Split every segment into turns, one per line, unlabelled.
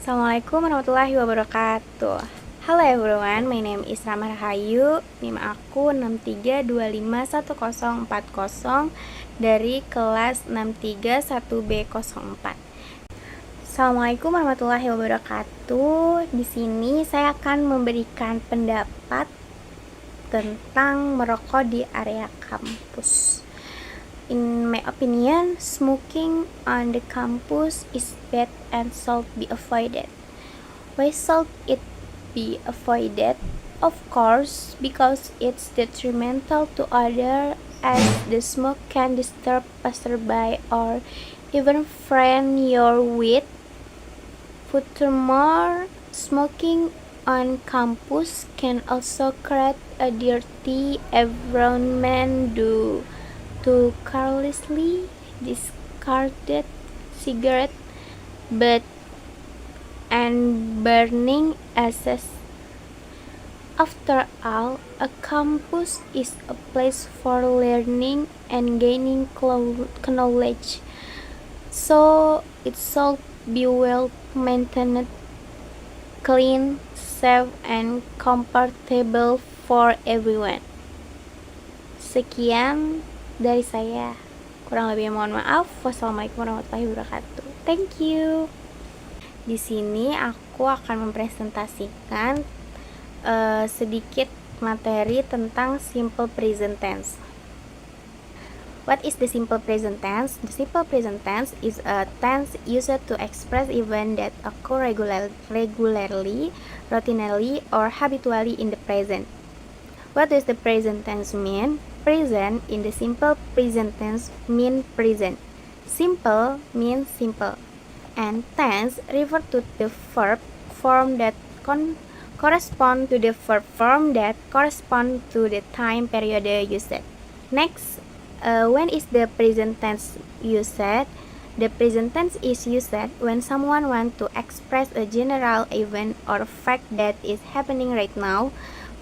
Assalamualaikum warahmatullahi wabarakatuh. Halo everyone, my name is Rama Rahayu. NIM aku 63251040 dari kelas 631B04. Assalamualaikum warahmatullahi wabarakatuh. Di sini saya akan memberikan pendapat tentang merokok di area kampus. In my opinion, smoking on the campus is bad and should be avoided. Why should it be avoided? Of course, because it's detrimental to others, as the smoke can disturb passerby or even friend you're with. Furthermore, smoking on campus can also create a dirty environment due to carelessly discarded cigarette butt and burning ashes. After all, a campus is a place for learning and gaining knowledge, so it should be well maintained, clean, safe, and comfortable for everyone. Sekian dari saya, kurang lebihnya mohon maaf. Wassalamualaikum warahmatullahi wabarakatuh. Thank you. Di sini aku akan mempresentasikan sedikit materi tentang simple present tense. What is the simple present tense? The simple present tense is a tense used to express events that occur regularly, routinely, or habitually in the present. What does the present tense mean? Present in the simple present tense mean present. Simple means simple. And tense refer to the verb form that correspond to the verb form that correspond to the time period used. Next, when is the present tense used? The present tense is used when someone wants to express a general event or fact that is happening right now.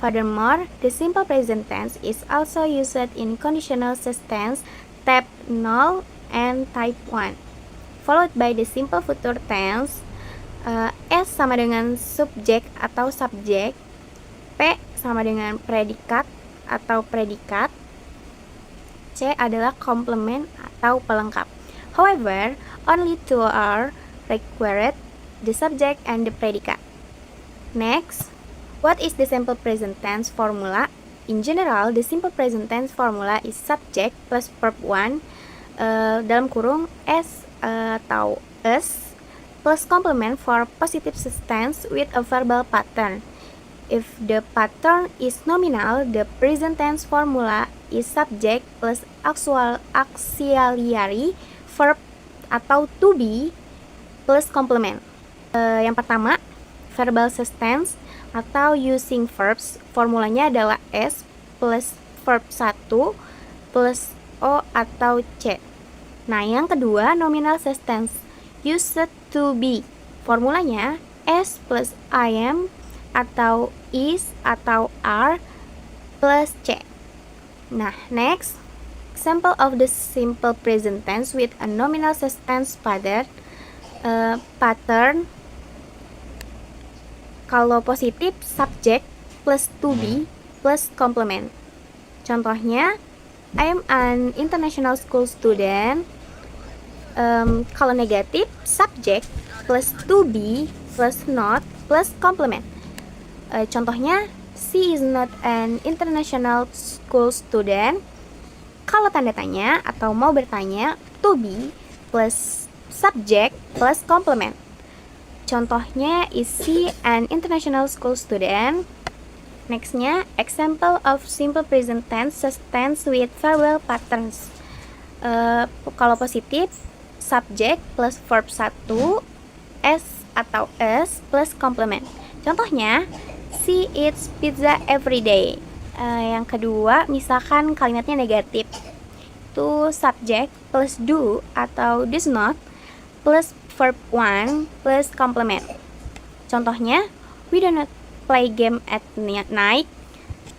Furthermore, the simple present tense is also used in conditional tense type 0 and type 1, followed by the simple future tense. S sama dengan subjek atau subjek, P sama dengan predikat atau predikat, C adalah komplement atau pelengkap. However, only two are required, the subject and the predicate. Next, what is the simple present tense formula? In general, the simple present tense formula is subject plus verb 1 dalam kurung S atau S plus complement for positive tense with a verbal pattern. If the pattern is nominal, the present tense formula is subject plus auxiliary verb atau to be plus complement. Yang pertama, verbal tense atau using verbs, formulanya adalah S plus verb 1 plus O atau C. Nah, yang kedua, nominal tense, used to be, formulanya S plus I am atau is atau are plus C. Nah, next, example of the simple present tense with a nominal tense pattern. Kalau positif, subject plus to be plus complement. Contohnya, I am an international school student. Kalau negatif, subject plus to be plus not plus complement. Contohnya, she is not an international school student. Kalau tanda tanya atau mau bertanya, to be plus subject plus complement. Contohnya, is she an international school student? Nextnya, example of simple present tense with verbal patterns. Kalau positif, subject plus verb 1, S atau S plus complement. Contohnya, she eats pizza every day. Yang kedua, misalkan kalimatnya negatif, itu subject plus do atau does not plus verb 1 plus complement. Contohnya, we do not play game at night.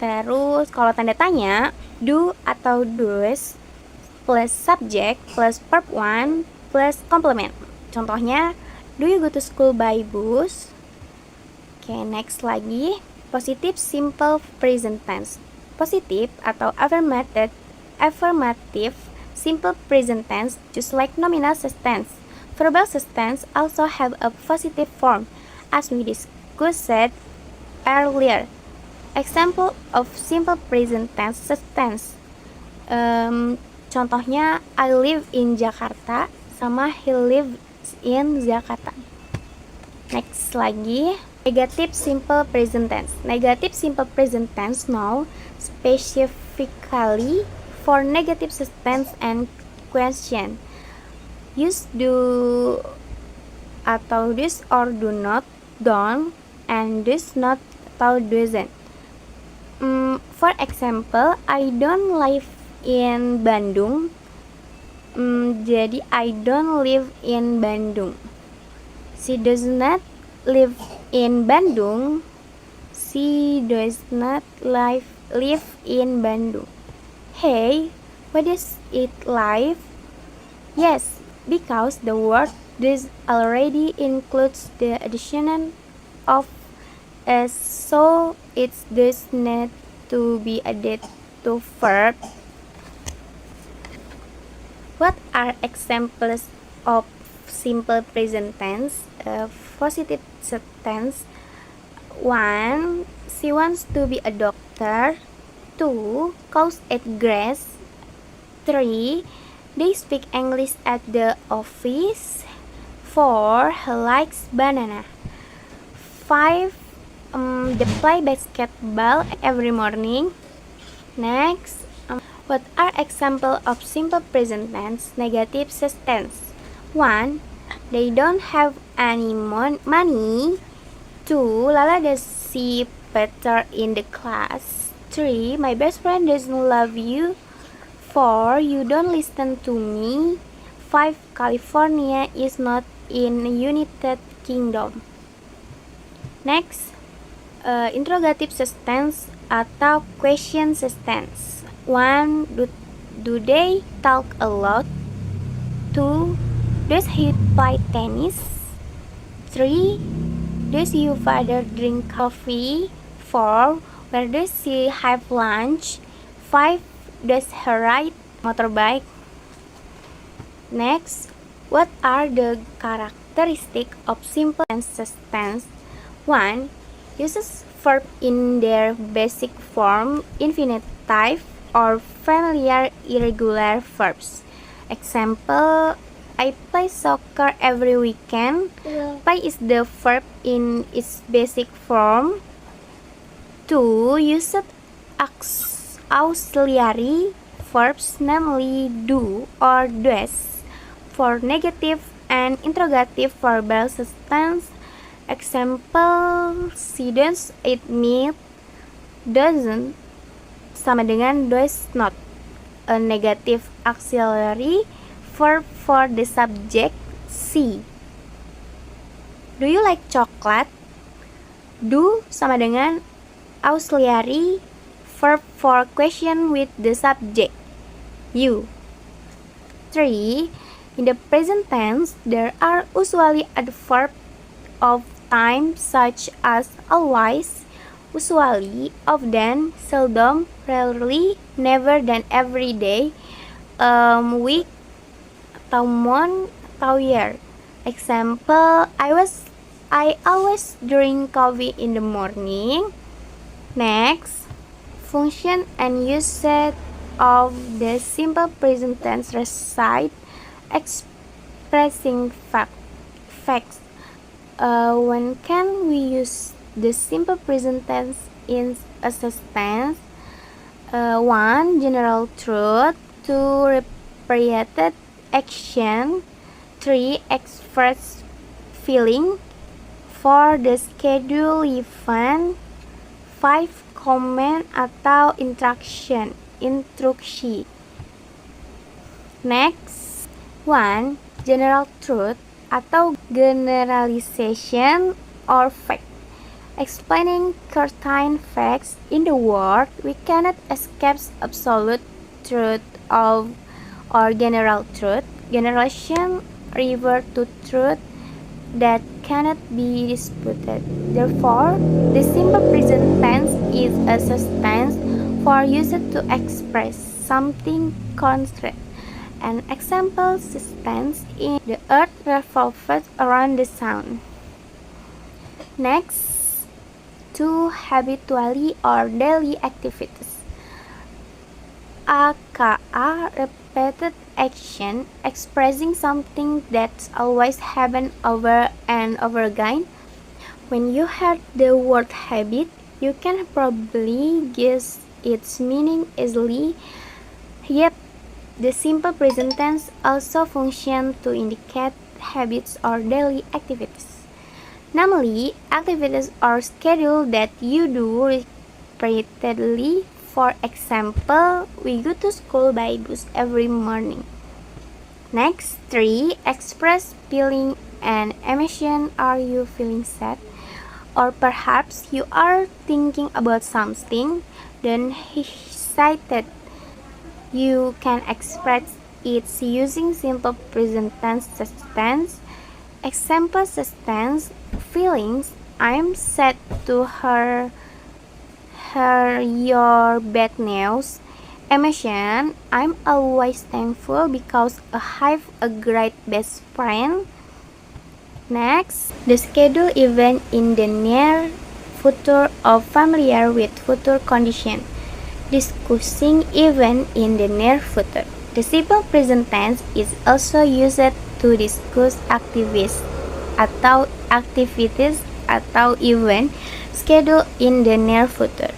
Terus kalau tanda tanya, do atau does plus subject plus verb 1 plus complement. Contohnya, Do you go to school by bus? Oke, next lagi. Positive simple present tense. Positive atau affirmative simple present tense, just like nominal tense. Verbal tense also have a positive form, as we discussed earlier. Example of simple present tense. Contohnya, I live in Jakarta sama he lives in Jakarta. Next lagi, negative simple present tense. Negative simple present tense now specifically for negative tense and question. Use do atau does or do not, don't, and does not atau doesn't. For example, I don't live in Bandung. Jadi I don't live in Bandung. She does not live in Bandung. She does not live in Bandung. Hey, what is it like? Yes, because the word does already includes the addition of s, so it does not to be added to verb. What are examples of simple present tense? Positive tense. 1. She wants to be a doctor. 2. Cows eat grass. 3. They speak English at the office. 4. He likes banana. 5. They play basketball every morning. Next, what are examples of simple present tense negative tense? 1. They don't have any money. 2. Lala does see better in the class. 3. My best friend doesn't love you. 4. You don't listen to me. 5. California is not in United Kingdom. Next, interrogative tense atau question tense. 1. Do they talk a lot? 2. Does he play tennis? 3. Does your father drink coffee? 4. Where does he have lunch? 5. Does he ride motorbike? Next, what are the characteristics of simple tense? 1. Uses verb in their basic form, infinitive or familiar irregular verbs. Example, I play soccer every weekend. Play is the verb in its basic form. 2. Used auxiliary verbs, namely do or does, for negative and interrogative verbal tense. Example, she does eat meat. Doesn't sama dengan does not, a negative auxiliary verb for the subject she. Do you like chocolate? Do sama dengan auxiliary verb for question with the subject you. 3. In the present tense, there are usually adverbs of time such as always, usually, often, seldom, rarely, never, dan every day, week, atau month, atau year. Example, I always drink coffee in the morning. Next, function and usage of the simple present tense reside expressing facts. When can we use the simple present tense in a sentence? 1. General truth. 2. Repeated action. 3. Express feeling. 4. The schedule event. 5. Comment atau instruction. Next, 1. General truth atau generalization or fact. Explaining certain facts in the world, we cannot escape absolute truth or general truth. Generalization refer to truth that cannot be disputed. Therefore, the simple present tense is a substance for used to express something concrete. An example sentence in the earth revolves around the sun. Next, to habitually or daily activities. AKA repeated action expressing something that's always happened over and over again. When you heard the word habit, you can probably guess its meaning easily. Yep, the simple present tense also functions to indicate habits or daily activities. Namely, activities or schedule that you do repeatedly. For example, we go to school by bus every morning. Next, 3. Express feeling and emotion. Are you feeling sad? Or perhaps you are thinking about something, then excited. You can express it using simple present tense. Example sentence: feelings. I'm sad to hear your bad news. Emotion: I'm always thankful because I have a great best friend. Next, the schedule event in the near future or familiar with future condition. Discussing event in the near future. The simple present tense is also used to discuss activities atau event schedule in the near future.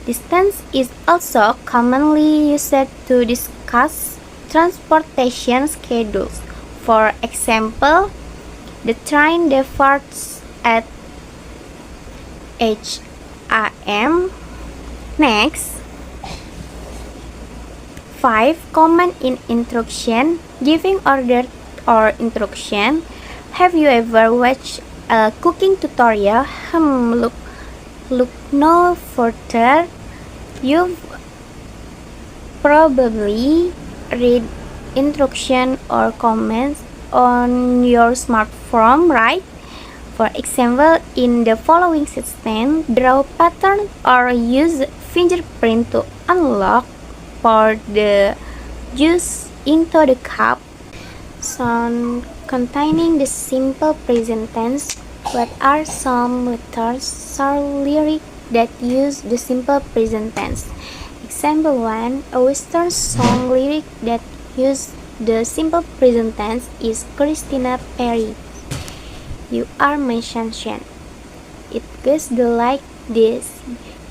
This tense is also commonly used to discuss transportation schedules. For example, the train departs at 8 a.m. Next, 5. Command in instruction. Giving order or instruction. Have you ever watched a cooking tutorial? Look no further. You've probably read instruction or comments on your smartphone, right? For example, in the following system, draw pattern or use fingerprint to unlock. Pour the juice into the cup. Song containing the simple present tense. What are some letters or lyrics that use the simple present tense? Example 1. A Western song lyric that use the simple present tense is Christina Perri. You are my sunshine. It goes like this.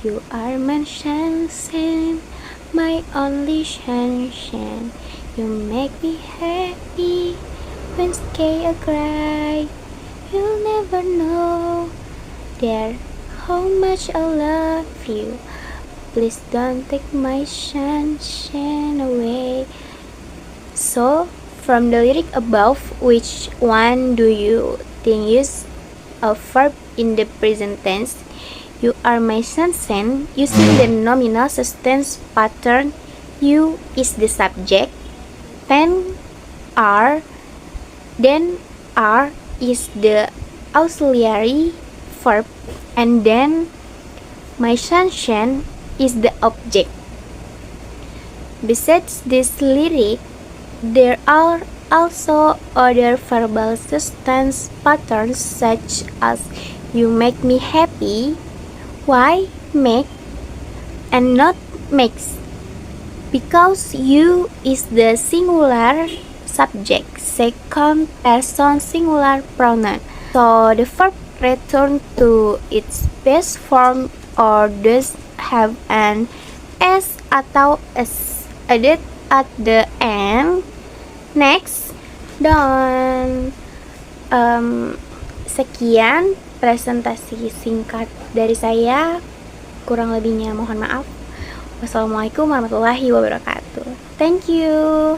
You are my sunshine, my only sunshine. You make me happy when sky cry. You'll never know, dear, how much I love you. Please don't take my sunshine away. So, from the lyric above, which one do you think use a verb in the present tense? You are my sunshine using the nominal substance pattern. You is the subject, then are is the auxiliary verb, and then my sunshine is the object. Besides this lyric, there are also other verbal substance patterns such as you make me happy. Why make and not makes? Because you is the singular subject, second person singular pronoun. So the verb return to its base form or does have an s atau s added at the end. Next, dan sekian presentasi singkat dari saya. Kurang lebihnya mohon maaf. Wassalamualaikum warahmatullahi wabarakatuh. Thank you.